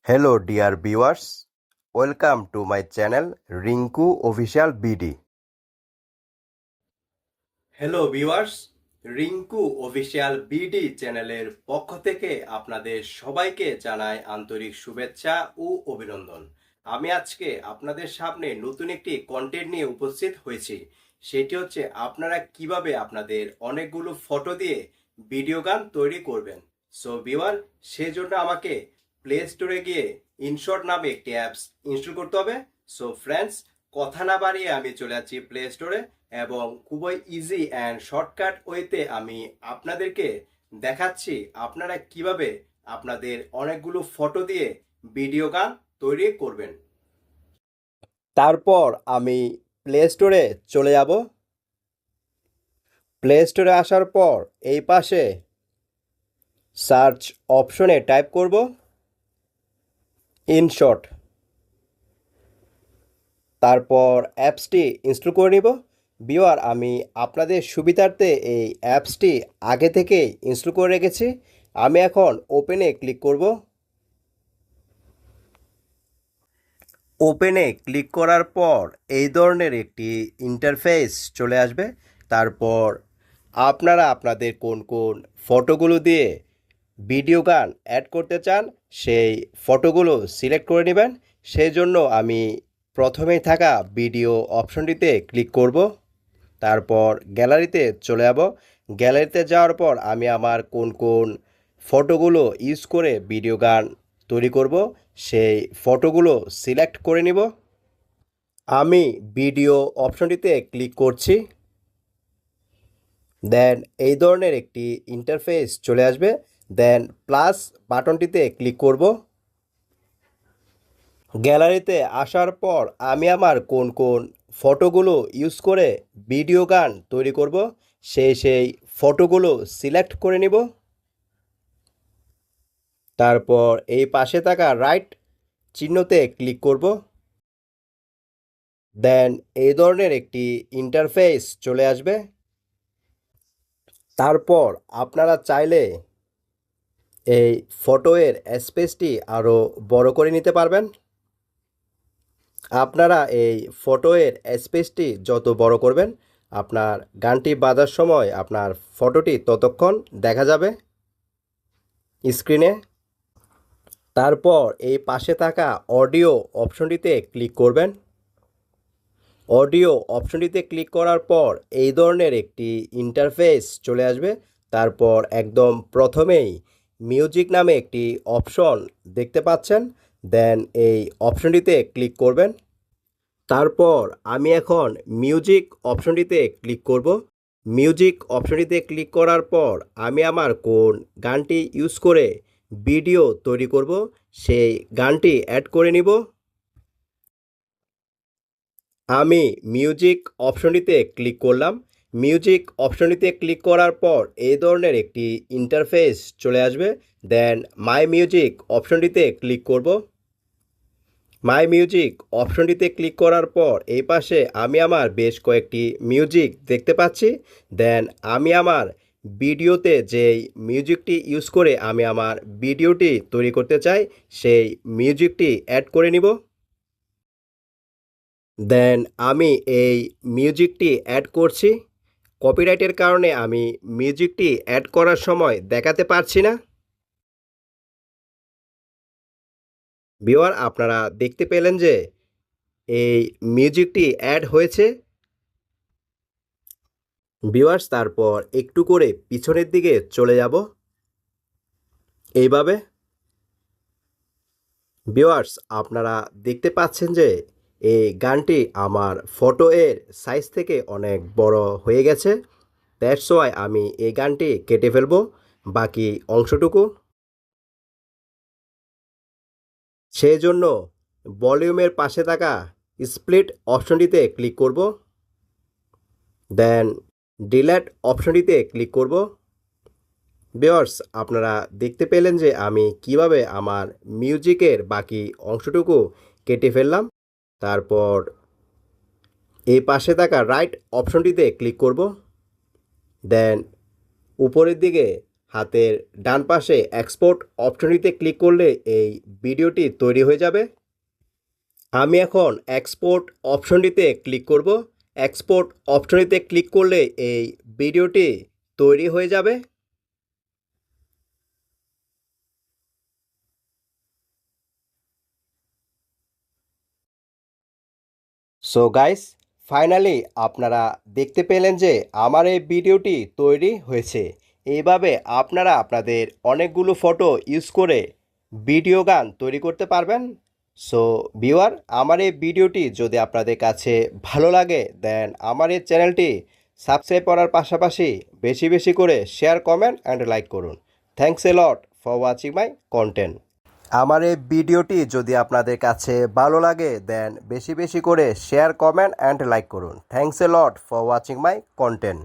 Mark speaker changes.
Speaker 1: Hello dear viewers, welcome to my channel Rinku Official BD. Hello viewers, Rinku official BD চ্যানেলের পক্ষ থেকে আপনাদের সবাইকে জানাই আন্তরিক শুভেচ্ছা ও অভিনন্দন। আমি আজকে আপনাদের সামনে নতুন একটি কন্টেন্ট নিয়ে উপস্থিত হয়েছি। সেটি হচ্ছে আপনারা কিভাবে আপনাদের অনেকগুলো ফটো দিয়ে ভিডিও গান তৈরি করবেন। সো ভিউয়ার, সেজন্য আমাকে প্লে স্টোরে গিয়ে ইনশট নামে একটি অ্যাপস ইনস্টল করতে হবে। সো ফ্রেন্ডস, কথা না বাড়িয়ে আমি চলে যাচ্ছি প্লে স্টোরে এবং খুবই ইজি অ্যান্ড শর্টকাট ওয়েতে আমি আপনাদেরকে দেখাচ্ছি আপনারা কিভাবে আপনাদের অনেকগুলো ফটো দিয়ে ভিডিও গান তৈরি করবেন। তারপর আমি প্লে স্টোরে চলে যাব। প্লে স্টোরে আসার পর এই পাশে সার্চ অপশনে টাইপ করব ইনশট। তারপর অ্যাপসটি ইনস্টল করে নিব। ভিউয়ার, আমি আপনাদের সুবিধার্থে এই অ্যাপসটি আগে থেকেই ইনস্টল করে রেখেছি। আমি এখন ওপেনে ক্লিক করব। ওপেনে ক্লিক করার পর এই ধরনের একটি ইন্টারফেস চলে আসবে। তারপর আপনারা আপনাদের কোন কোন ফটোগুলো দিয়ে ভিডিও গান অ্যাড করতে চান সেই ফটোগুলো সিলেক্ট করে নেবেন। সেই জন্য আমি প্রথমেই থাকা ভিডিও অপশনটিতে ক্লিক করব। তারপর গ্যালারিতে চলে যাব। গ্যালারিতে যাওয়ার পর আমি আমার কোন কোন ফটোগুলো ইউজ করে ভিডিও গান তৈরি করব সেই ফটোগুলো সিলেক্ট করে নিব। আমি ভিডিও অপশনটিতে ক্লিক করছি। দেন এই ধরনের একটি ইন্টারফেস চলে আসবে। দেন প্লাস বাটনটিতে ক্লিক করব। গ্যালারিতে আসার পর আমি আমার কোন কোন ফটোগুলো ইউজ করে ভিডিও গান তৈরি করব সেই ফটোগুলো সিলেক্ট করে নিব। তারপর এই পাশে থাকা রাইট চিহ্নতে ক্লিক করব। দেন এই ধরনের একটি ইন্টারফেস চলে আসবে। তারপর আপনারা চাইলে এই ফটোয়ের স্পেসটি আরও বড় করে নিতে পারবেন। আপনারা এই ফটোয়ের স্পেসটি যত বড় করবেন আপনার গানটি বাজার সময় আপনার ফটোটি ততক্ষণ দেখা যাবে স্ক্রিনে। তারপর এই পাশে থাকা অডিও অপশনটিতে ক্লিক করবেন। অডিও অপশনটিতে ক্লিক করার পর এই ধরনের একটি ইন্টারফেস চলে আসবে। তারপর একদম প্রথমেই মিউজিক নামে একটি অপশন দেখতে পাচ্ছেন। দেন এই অপশনটিতে ক্লিক করবেন। তারপর আমি এখন মিউজিক অপশনটিতে ক্লিক করব। মিউজিক অপশনটিতে ক্লিক করার পর আমি আমার কোন গানটি ইউজ করে ভিডিও তৈরি করব সেই গানটি অ্যাড করে নিব। আমি মিউজিক অপশনটিতে ক্লিক করলাম। মিউজিক অপশনটিতে ক্লিক করার পর এই ধরনের একটি ইন্টারফেস চলে আসবে। দেন মাই মিউজিক অপশনটিতে ক্লিক করব। মাই মিউজিক অপশনটিতে ক্লিক করার পর এই পাশে আমি আমার বেশ কয়েকটি মিউজিক দেখতে পাচ্ছি। দেন আমি আমার ভিডিওতে যেই মিউজিকটি ইউজ করে আমি আমার ভিডিওটি তৈরি করতে চাই সেই মিউজিকটি অ্যাড করে নিব। দেন আমি এই মিউজিকটি অ্যাড করছি। কপিরাইটের কারণে আমি মিউজিকটি অ্যাড করার সময় দেখাতে পারছি না। ভিউয়ার, আপনারা দেখতে পেলেন যে এই মিউজিকটি অ্যাড হয়েছে। ভিউয়ার্স, তারপর একটু করে পিছনের দিকে চলে যাব এইভাবে। ভিউয়ার্স, আপনারা দেখতে পাচ্ছেন যে এই গানটি আমার ফটো এর সাইজ থেকে অনেক বড় হয়ে গেছে। দ্যাটস ওয়াই আমি এই গানটি কেটে ফেলবো বাকি অংশটুকু। সেই জন্য ভলিউমের পাশে থাকা স্প্লিট অপশনটিতে ক্লিক করব। দেন ডিলেট অপশনটিতে ক্লিক করব। ভিউয়ার্স, আপনারা দেখতে পেলেন যে আমি কিভাবে আমার মিউজিকের বাকি অংশটুকু কেটে ফেললাম। তারপর এই পাশে থাকা রাইট অপশনটিতে ক্লিক করব। দেন উপরের দিকে হাতের ডান পাশে এক্সপোর্ট অপশনটিতে ক্লিক করলে এই ভিডিওটি তৈরি হয়ে যাবে। আমি এখন এক্সপোর্ট অপশনটিতে ক্লিক করব। এক্সপোর্ট অপশনটিতে ক্লিক করলে এই ভিডিওটি তৈরি হয়ে যাবে। সো গাইস, ফাইনালি আপনারা দেখতে পেলেন যে আমার এই ভিডিওটি তৈরি হয়েছে। এইভাবে আপনারা আপনাদের অনেকগুলো ফটো ইউজ করে ভিডিও গান তৈরি করতে পারবেন। সো ভিউয়ার, আমার এই ভিডিওটি যদি আপনাদের কাছে ভালো লাগে দেন আমার এই চ্যানেলটি সাবস্ক্রাইব করার পাশাপাশি বেশি বেশি করে শেয়ার, কমেন্ট অ্যান্ড লাইক করুন। Thanks a lot for watching my content. আমার এই ভিডিওটি যদি আপনাদের কাছে ভালো লাগে দেন বেশি বেশি করে শেয়ার, কমেন্ট অ্যান্ড লাইক করুন। Thanks a lot for watching my content.